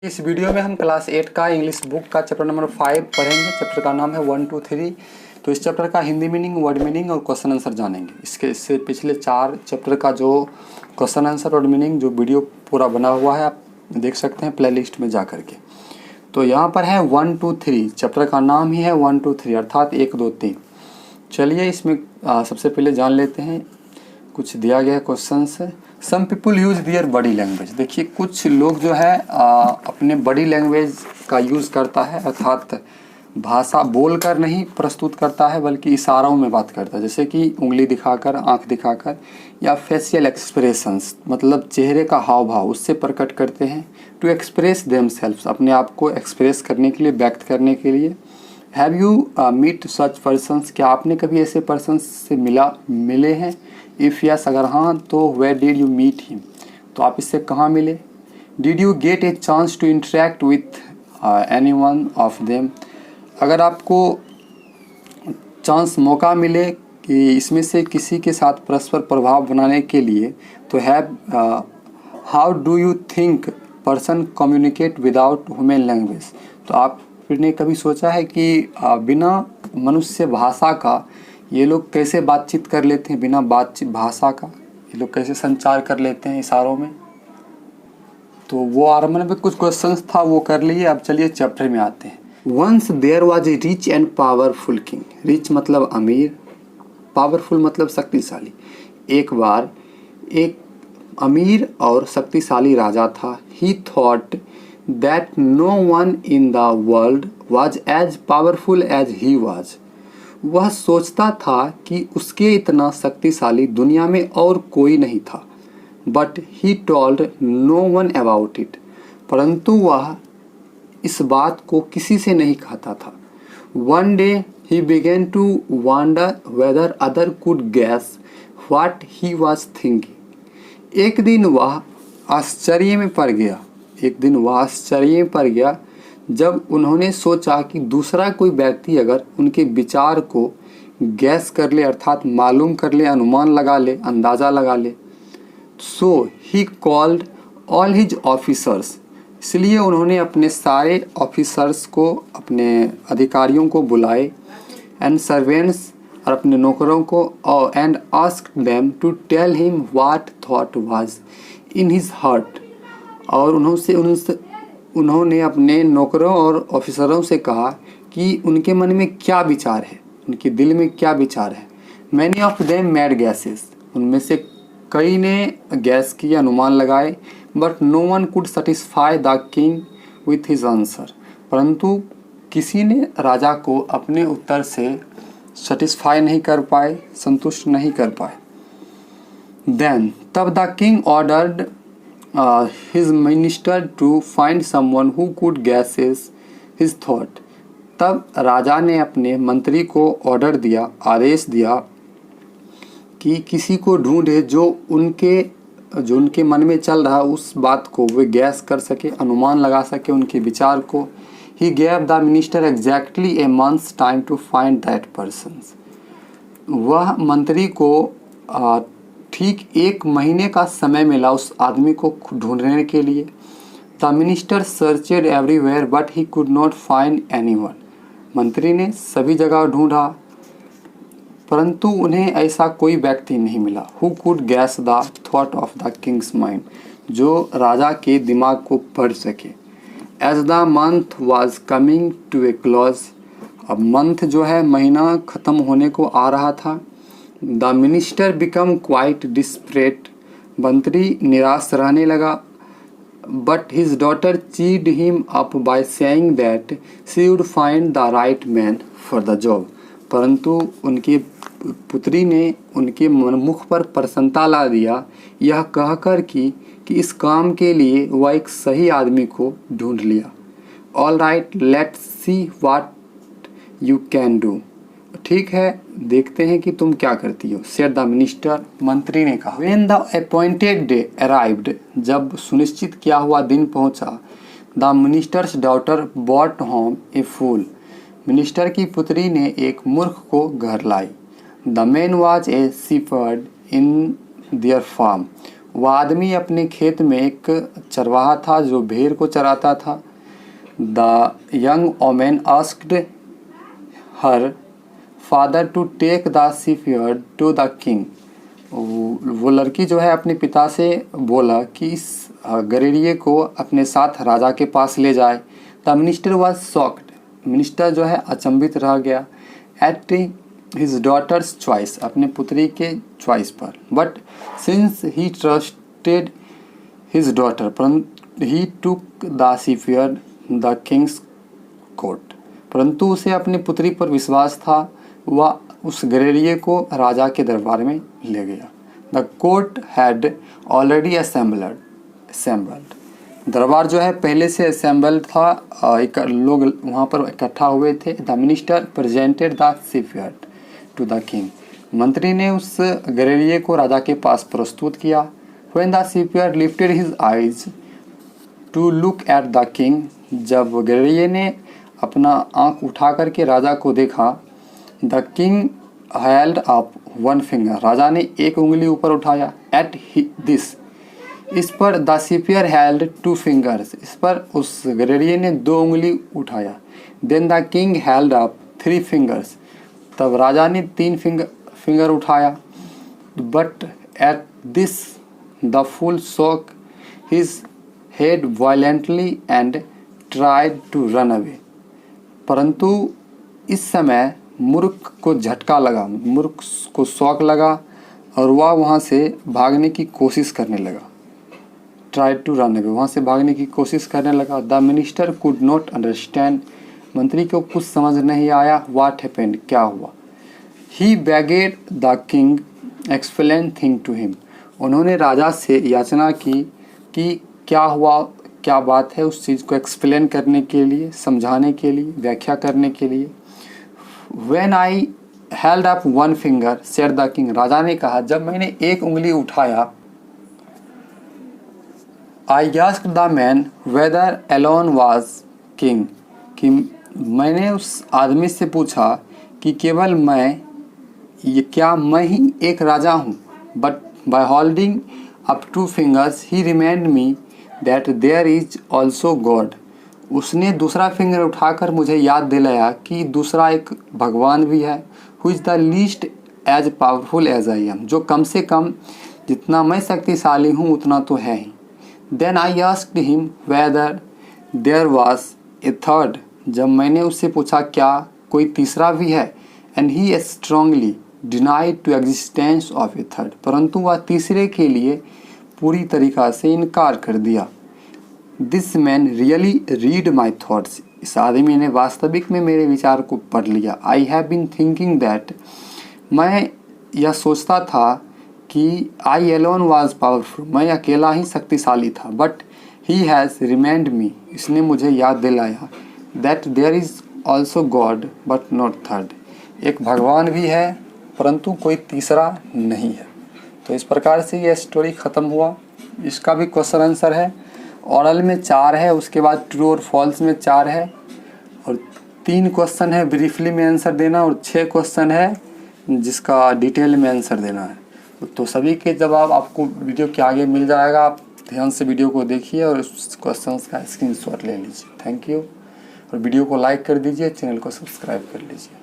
इस वीडियो में हम क्लास 8 का इंग्लिश बुक का चैप्टर नंबर 5 पढ़ेंगे। चैप्टर का नाम है 1 2 3। तो इस चैप्टर का हिंदी मीनिंग, वर्ड मीनिंग और क्वेश्चन आंसर जानेंगे। इससे पिछले 4 चैप्टर का जो क्वेश्चन आंसर और मीनिंग जो वीडियो पूरा बना हुआ है आप देख सकते हैं प्लेलिस्ट में जा करके। तो यहाँ पर है 1 2 3, चैप्टर का नाम ही है 1 2 3 अर्थात 1 2 3। चलिए इसमें सबसे पहले जान लेते हैं कुछ दिया गया क्वेश्चन से। Some people use their body language. देखिए कुछ लोग जो है अपने बॉडी लैंग्वेज का यूज़ करता है, अर्थात भाषा बोलकर नहीं प्रस्तुत करता है बल्कि इशारों में बात करता है, जैसे कि उंगली दिखाकर, आंख दिखाकर या फेशियल एक्सप्रेशंस मतलब चेहरे का हाव भाव उससे प्रकट करते हैं। टू एक्सप्रेस देमसेल्व्स अपने आप को एक्सप्रेस करने के लिए, व्यक्त करने के लिए। Have you meet such persons, क्या आपने कभी ऐसे पर्सन्स से मिले हैं? इफ़ यस अगर हाँ तो where did you meet him, तो आप इससे कहाँ मिले? Did you get a chance to interact with any one of them, अगर आपको चांस मौका मिले कि इसमें से किसी के साथ परस्पर प्रभाव बनाने के लिए, तो have how do you think person communicate without human language, तो आपने कभी सोचा है कि बिना मनुष्य भाषा का ये लोग कैसे बातचीत कर लेते हैं? बिना बातचीत भाषा का ये लोग कैसे संचार कर लेते हैं इशारों में? तो वो आरंभ में कुछ क्वेश्चंस था वो कर लिए। अब चलिए चैप्टर में आते हैं। Once there was a rich and powerful king. Rich मतलब अमीर, पावरफुल मतलब शक्तिशाली। एक बार एक अमीर और शक्तिशाली राजा था। He thought that no one in the world was as powerful as he was. वह सोचता था कि उसके इतना शक्तिशाली दुनिया में और कोई नहीं था। But he told no one about it, परंतु वह इस बात को किसी से नहीं कहता था। One day he began to wonder whether other could guess what he was thinking. एक दिन वह आश्चर्य में पड़ गया जब उन्होंने सोचा कि दूसरा कोई व्यक्ति अगर उनके विचार को गैस कर ले, अर्थात मालूम कर ले, अनुमान लगा ले, अंदाज़ा लगा ले। So he called all his officers, इसलिए उन्होंने अपने सारे ऑफिसर्स को, अपने अधिकारियों को बुलाए, एंड सर्वेंट्स और अपने नौकरों को, and asked them to tell him what thought was in his heart, और उन्होंने अपने नौकरों और ऑफिसरों से कहा कि उनके मन में क्या विचार है, उनके दिल में क्या विचार है। Many of them made guesses, उनमें से कई ने गैस की, अनुमान लगाए। But no one could satisfy the king with his answer, परंतु किसी ने राजा को अपने उत्तर से सेटिस्फाई नहीं कर पाए, संतुष्ट नहीं कर पाए। देन तब the king ordered his minister to find someone who could guess his thought। तब राजा ने अपने मंत्री को ऑर्डर दिया, आदेश दिया कि किसी को ढूंढे जो उनके मन में चल रहा उस बात को वे गैस कर सके, अनुमान लगा सके उनके विचार को। He gave the minister exactly a month's time to find that person। वह मंत्री को ठीक 1 महीने का समय मिला उस आदमी को ढूंढने के लिए। The minister searched everywhere but he could not find anyone. मंत्री ने सभी जगह ढूंढा परंतु उन्हें ऐसा कोई व्यक्ति नहीं मिला। Who could guess the thought of the king's mind, जो राजा के दिमाग को पढ़ सके। As the month was coming to a close, अब मंथ जो है महीना ख़त्म होने को आ रहा था। The minister become quite desperate, मंत्री निराश रहने लगा। But his daughter cheered him up by saying that she would find the right man for the job, परंतु उनकी पुत्री ने उनके मुख पर प्रसन्नता ला दिया यह कहकर कि इस काम के लिए वह एक सही आदमी को ढूंढ लिया। All right let's see what you can do, ठीक है देखते हैं कि तुम क्या करती हो। सेड द मिनिस्टर, मंत्री ने कहा। When the appointed day arrived, जब सुनिश्चित किया हुआ दिन पहुंचा। The minister's daughter bought home a fool, minister की पुत्री ने एक मूर्ख को घर लाई। The man was a shepherd in their farm, वह आदमी अपने खेत में एक चरवाहा था जो भेड़ को चराता था। The young women asked her father to take the shepherd to the king. वो लड़की जो है अपने पिता से बोला कि इस गरेड़िए को अपने साथ राजा के पास ले जाए। The minister was shocked. Minister जो है अचंभित रह गया एट हिज डॉटर्स चॉइस, अपने पुत्री के चॉइस पर। But since he trusted his daughter, he took the shepherd the king's court. परंतु उसे अपनी पुत्री पर विश्वास था, वह उस गरेड़िए को राजा के दरबार में ले गया। The court had already assembled. दरबार जो है पहले से असेंबल्ड था, लोग वहाँ पर इकट्ठा हुए थे। The minister presented the shepherd to the king. मंत्री ने उस गरेड़िए को राजा के पास प्रस्तुत किया। When the shepherd lifted his eyes to look at the king, जब गरेड़िए ने अपना आंख उठा करके राजा को देखा, the king held up one finger, राजा ने एक उंगली ऊपर उठाया। एट दिस, इस पर the shepherd held two fingers, इस पर उस गरेड़िए ने दो उंगली उठाया। Then the king held up three fingers, तब राजा ने तीन फिंगर उठाया। But at this the fool shook his head violently and tried to run away. परंतु इस समय मूर्ख को झटका लगा, मूर्ख को शौक लगा और वह वहाँ से भागने की कोशिश करने लगा। ट्राइड टू रन अवे, वहाँ से भागने की कोशिश करने लगा। The minister could not understand, मंत्री को कुछ समझ नहीं आया। व्हाट हैपेंड, क्या हुआ। He begged the king explain thing to him, उन्होंने राजा से याचना की कि क्या हुआ, क्या बात है, उस चीज़ को एक्सप्लेन करने के लिए, समझाने के लिए, व्याख्या करने के लिए। When I held up one finger, said the king, राजा ने कहा जब मैंने एक उंगली उठाया, I asked the man whether alone was king, कि मैंने उस आदमी से पूछा कि केवल मैं, ये क्या मैं ही एक राजा हूँ। But by holding up two fingers, he reminded me that there is also God. उसने दूसरा फिंगर उठाकर मुझे याद दिलाया कि दूसरा एक भगवान भी है। Who is the least as powerful as I am, जो कम से कम जितना मैं शक्तिशाली हूँ उतना तो है ही। Then I asked him whether there was a third, जब मैंने उससे पूछा क्या कोई तीसरा भी है। And he strongly denied to existence of a third, परंतु वह तीसरे के लिए पूरी तरीक़ा से इनकार कर दिया। This man really read my thoughts, इस आदमी ने वास्तविक में मेरे विचार को पढ़ लिया। I have been thinking that, मैं यह सोचता था कि आई एलोन वाज पावरफुल, मैं अकेला ही शक्तिशाली था। But he has remind me, इसने मुझे याद दिलाया that there is also god but not third, एक भगवान भी है परंतु कोई तीसरा नहीं है। तो इस प्रकार से यह स्टोरी ख़त्म हुआ। इसका भी क्वेश्चन आंसर है। ऑरल में 4 है, उसके बाद ट्रू और फॉल्स में 4 है, और 3 क्वेश्चन है ब्रीफली में आंसर देना, और 6 क्वेश्चन है जिसका डिटेल में आंसर देना है। तो सभी के जवाब आपको वीडियो के आगे मिल जाएगा। आप ध्यान से वीडियो को देखिए और उस क्वेश्चन का स्क्रीनशॉट ले लीजिए। थैंक यू, और वीडियो को लाइक कर दीजिए, चैनल को सब्सक्राइब कर लीजिए।